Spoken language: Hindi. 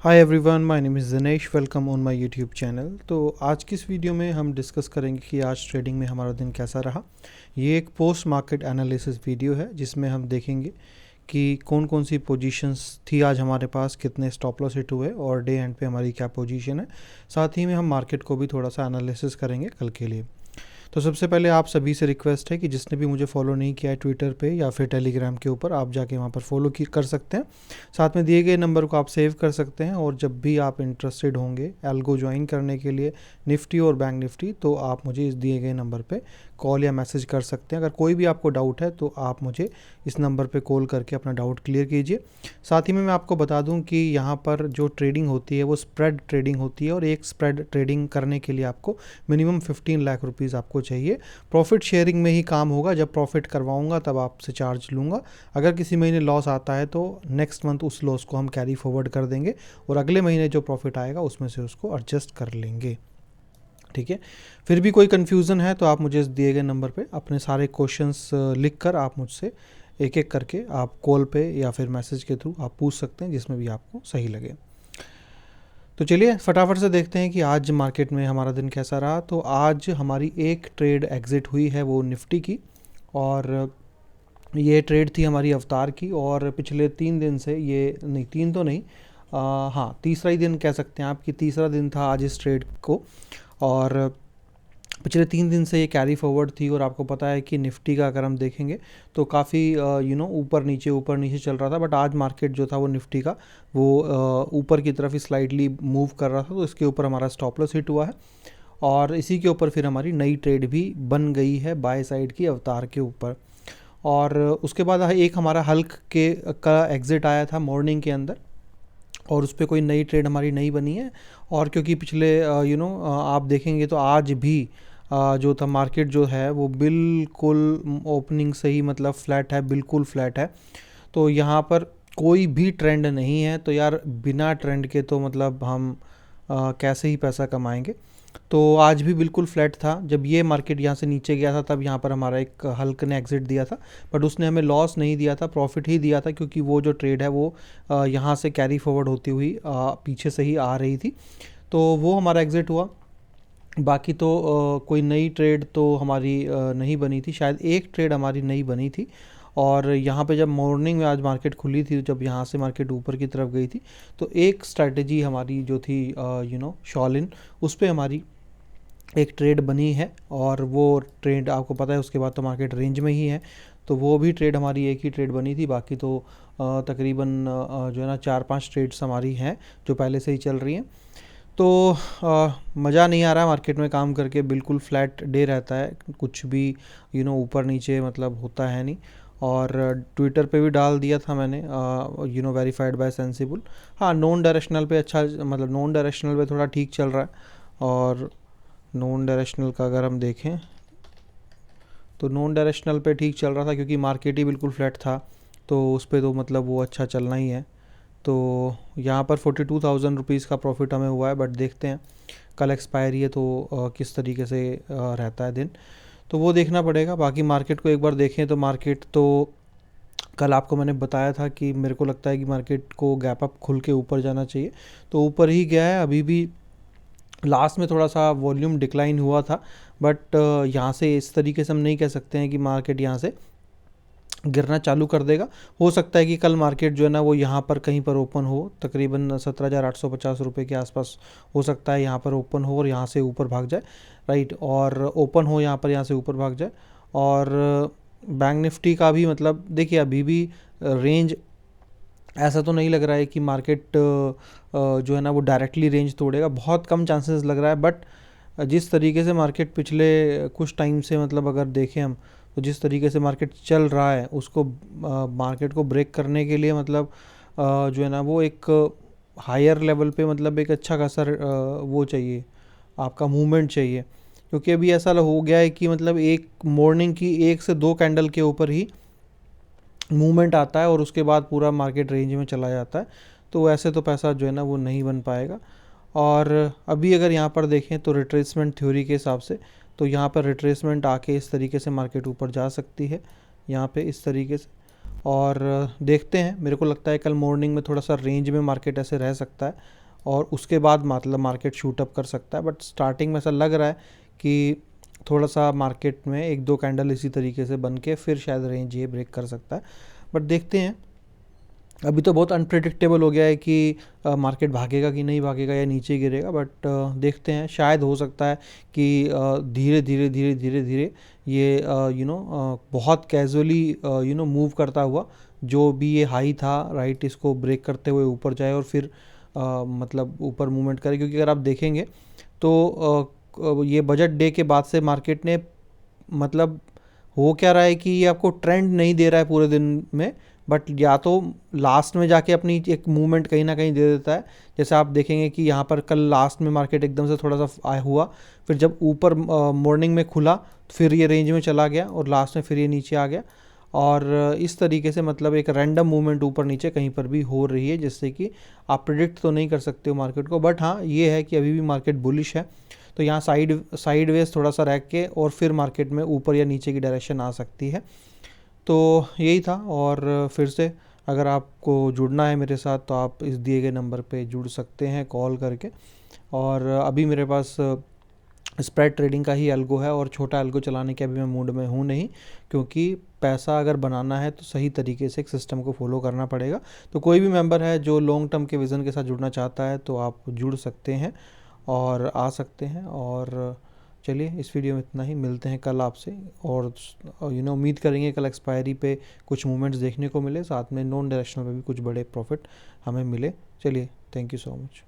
Hi everyone, my name is Dinesh. Welcome on my YouTube channel. तो आज की इस वीडियो में हम डिस्कस करेंगे कि आज ट्रेडिंग में हमारा दिन कैसा रहा। ये एक पोस्ट मार्केट एनालिसिस वीडियो है जिसमें हम देखेंगे कि कौन कौन सी पोजीशंस थी आज हमारे पास, कितने स्टॉप लॉस हिट हुए और डे एंड पे हमारी क्या पोजीशन है। साथ ही में हम मार्केट को भी थोड़ा सा एनालिसिस करेंगे कल के लिए। तो सबसे पहले आप सभी से रिक्वेस्ट है कि जिसने भी मुझे फॉलो नहीं किया है ट्विटर पे या फिर टेलीग्राम के ऊपर, आप जाके वहाँ पर फॉलो कर सकते हैं। साथ में दिए गए नंबर को आप सेव कर सकते हैं और जब भी आप इंटरेस्टेड होंगे एल्गो ज्वाइन करने के लिए निफ्टी और बैंक निफ्टी, तो आप मुझे इस दिए गए नंबर पे कॉल या मैसेज कर सकते हैं। अगर कोई भी आपको डाउट है तो आप मुझे इस नंबर पे कॉल करके अपना डाउट क्लियर कीजिए। साथ ही में मैं आपको बता दूं कि यहाँ पर जो ट्रेडिंग होती है वो स्प्रेड ट्रेडिंग होती है और एक स्प्रेड ट्रेडिंग करने के लिए आपको मिनिमम 15 लाख रुपीज़ आपको चाहिए। प्रॉफिट शेयरिंग में ही काम होगा, जब प्रॉफिट करवाऊंगा तब आपसे चार्ज लूँगा। अगर किसी महीने लॉस आता है तो नेक्स्ट मंथ उस लॉस को हम कैरी फॉरवर्ड कर देंगे और अगले महीने जो प्रॉफिट आएगा उसमें से उसको एडजस्ट कर लेंगे। ठीक है। फिर भी कोई कन्फ्यूज़न है तो आप मुझे इस दिए गए नंबर पे अपने सारे क्वेश्चंस लिख कर आप मुझसे एक एक करके आप कॉल पे या फिर मैसेज के थ्रू आप पूछ सकते हैं, जिसमें भी आपको सही लगे। तो चलिए फटाफट से देखते हैं कि आज मार्केट में हमारा दिन कैसा रहा। तो आज हमारी एक ट्रेड एग्जिट हुई है वो निफ्टी की, और ये ट्रेड थी हमारी अवतार की। और पिछले 3 दिन से, ये नहीं, तीन तो नहीं, हाँ तीसरा ही दिन कह सकते हैं आप कि तीसरा दिन था आज इस ट्रेड को। और पिछले 3 दिन से ये कैरी फॉरवर्ड थी। और आपको पता है कि निफ्टी का अगर हम देखेंगे तो काफ़ी ऊपर नीचे चल रहा था, बट आज मार्केट जो था वो निफ्टी का वो ऊपर की तरफ ही स्लाइडली मूव कर रहा था। तो इसके ऊपर हमारा स्टॉप लॉस हिट हुआ है और इसी के ऊपर फिर हमारी नई ट्रेड भी बन गई है बाय साइड की अवतार के ऊपर। और उसके बाद एक हमारा हल्क का एग्ज़िट आया था मॉर्निंग के अंदर, और उस पर कोई नई ट्रेड हमारी नहीं बनी है। और क्योंकि पिछले आप देखेंगे तो आज भी जो था मार्केट जो है वो बिल्कुल ओपनिंग से ही मतलब फ्लैट है, बिल्कुल फ्लैट है। तो यहाँ पर कोई भी ट्रेंड नहीं है। तो यार बिना ट्रेंड के तो मतलब हम कैसे ही पैसा कमाएंगे। तो आज भी बिल्कुल फ्लैट था। जब ये मार्केट यहाँ से नीचे गया था तब यहाँ पर हमारा एक हल्क ने एग्जिट दिया था, बट उसने हमें लॉस नहीं दिया था, प्रॉफिट ही दिया था, क्योंकि वो जो ट्रेड है वो यहाँ से कैरी फॉरवर्ड होती हुई पीछे से ही आ रही थी। तो वो हमारा एग्जिट हुआ। बाकी तो कोई नई ट्रेड तो हमारी नहीं बनी थी, शायद एक ट्रेड हमारी नई बनी थी। और यहाँ पे जब मॉर्निंग में आज मार्केट खुली थी, जब यहाँ से मार्केट ऊपर की तरफ गई थी, तो एक स्ट्रैटेजी हमारी जो थी शॉलिन, उस पर हमारी एक ट्रेड बनी है। और वो ट्रेड आपको पता है उसके बाद तो मार्केट रेंज में ही है। तो वो भी ट्रेड हमारी एक ही ट्रेड बनी थी। बाकी तो तकरीबन जो है ना 4-5 ट्रेड्स हमारी हैं जो पहले से ही चल रही हैं। तो मज़ा नहीं आ रहा है मार्केट में काम करके, बिल्कुल फ्लैट डे रहता है, कुछ भी ऊपर नीचे मतलब होता है नहीं। और ट्विटर पे भी डाल दिया था मैंने, वेरीफाइड बाय सेंसिबल। हाँ, नॉन डायरेक्शनल पे अच्छा, मतलब नॉन डायरेक्शनल पे थोड़ा ठीक चल रहा है। और नॉन डायरेक्शनल का अगर हम देखें तो नॉन डायरेक्शनल पे ठीक चल रहा था, क्योंकि मार्केट ही बिल्कुल फ्लैट था। तो उस पर तो मतलब वो अच्छा चलना ही है। तो यहाँ पर 42,000 रुपीज़ का प्रॉफिट हमें हुआ है, बट देखते हैं कल एक्सपायरी है तो किस तरीके से रहता है दिन, तो वो देखना पड़ेगा। बाकी मार्केट को एक बार देखें तो मार्केट तो कल आपको मैंने बताया था कि मेरे को लगता है कि मार्केट को गैप अप खुल के ऊपर जाना चाहिए, तो ऊपर ही गया है। अभी भी लास्ट में थोड़ा सा वॉल्यूम डिक्लाइन हुआ था, बट यहाँ से इस तरीके से हम नहीं कह सकते हैं कि मार्केट यहाँ से गिरना चालू कर देगा। हो सकता है कि कल मार्केट जो है ना वो यहाँ पर कहीं पर ओपन हो, तकरीबन 17,850 रुपये के आसपास हो सकता है यहाँ पर ओपन हो और यहाँ से ऊपर भाग जाए, राइट। और ओपन हो यहाँ पर, यहाँ से ऊपर भाग जाए। और बैंक निफ्टी का भी मतलब देखिए अभी भी रेंज ऐसा तो नहीं लग रहा है कि मार्केट जो है ना वो डायरेक्टली रेंज तोड़ेगा, बहुत कम चांसेस लग रहा है। बट जिस तरीके से मार्केट पिछले कुछ टाइम से मतलब अगर देखें हम, तो जिस तरीके से मार्केट चल रहा है उसको मार्केट को ब्रेक करने के लिए मतलब जो है ना वो एक हायर लेवल पे मतलब एक अच्छा खासा वो चाहिए, आपका मूवमेंट चाहिए। क्योंकि अभी ऐसा हो गया है कि मतलब एक मॉर्निंग की 1 से 2 कैंडल के ऊपर ही मूवमेंट आता है और उसके बाद पूरा मार्केट रेंज में चला जाता है। तो ऐसे तो पैसा जो है ना वो नहीं बन पाएगा। और अभी अगर यहाँ पर देखें तो रिट्रेसमेंट थ्योरी के हिसाब से, तो यहाँ पर रिट्रेसमेंट आके इस तरीके से मार्केट ऊपर जा सकती है, यहाँ पे इस तरीके से। और देखते हैं, मेरे को लगता है कल मॉर्निंग में थोड़ा सा रेंज में मार्केट ऐसे रह सकता है और उसके बाद मतलब मार्केट शूट अप कर सकता है। बट स्टार्टिंग में ऐसा लग रहा है कि थोड़ा सा मार्केट में एक दो कैंडल इसी तरीके से बन के फिर शायद रेंज ये ब्रेक कर सकता है। बट देखते हैं, अभी तो बहुत अनप्रिडिक्टेबल हो गया है कि मार्केट भागेगा कि नहीं भागेगा या नीचे गिरेगा। बट देखते हैं, शायद हो सकता है कि धीरे धीरे धीरे धीरे धीरे ये बहुत कैजुअली मूव करता हुआ जो भी ये हाई था राइट, इसको ब्रेक करते हुए ऊपर जाए और फिर मतलब ऊपर मूवमेंट करे। क्योंकि अगर आप देखेंगे तो ये बजट डे के बाद से मार्केट ने मतलब हो क्या रहा है कि ये आपको ट्रेंड नहीं दे रहा है पूरे दिन में, बट या तो लास्ट में जाके अपनी एक मूवमेंट कहीं ना कहीं दे देता है। जैसे आप देखेंगे कि यहाँ पर कल लास्ट में मार्केट एकदम से थोड़ा सा हुआ, फिर जब ऊपर मॉर्निंग में खुला फिर ये रेंज में चला गया और लास्ट में फिर ये नीचे आ गया। और इस तरीके से मतलब एक रैंडम मूवमेंट ऊपर नीचे कहीं पर भी हो रही है, जिससे कि आप प्रिडिक्ट तो नहीं कर सकते हो मार्केट को। बट हाँ, ये है कि अभी भी मार्केट बुलिश है, तो यहाँ साइडवेज थोड़ा सा रह के और फिर मार्केट में ऊपर या नीचे की डायरेक्शन आ सकती है। तो यही था। और फिर से अगर आपको जुड़ना है मेरे साथ तो आप इस दिए गए नंबर पे जुड़ सकते हैं कॉल करके। और अभी मेरे पास स्प्रेड ट्रेडिंग का ही एल्गो है और छोटा एल्गो चलाने के अभी मैं मूड में हूँ नहीं, क्योंकि पैसा अगर बनाना है तो सही तरीके से एक सिस्टम को फॉलो करना पड़ेगा। तो कोई भी मेंबर है जो लॉन्ग टर्म के विज़न के साथ जुड़ना चाहता है तो आप जुड़ सकते हैं और आ सकते हैं। और चलिए, इस वीडियो में इतना ही, मिलते हैं कल आपसे। और उम्मीद करेंगे कल एक्सपायरी पे कुछ मूवमेंट्स देखने को मिले, साथ में नॉन डायरेक्शनल पे भी कुछ बड़े प्रॉफिट हमें मिले। चलिए, थैंक यू सो मच।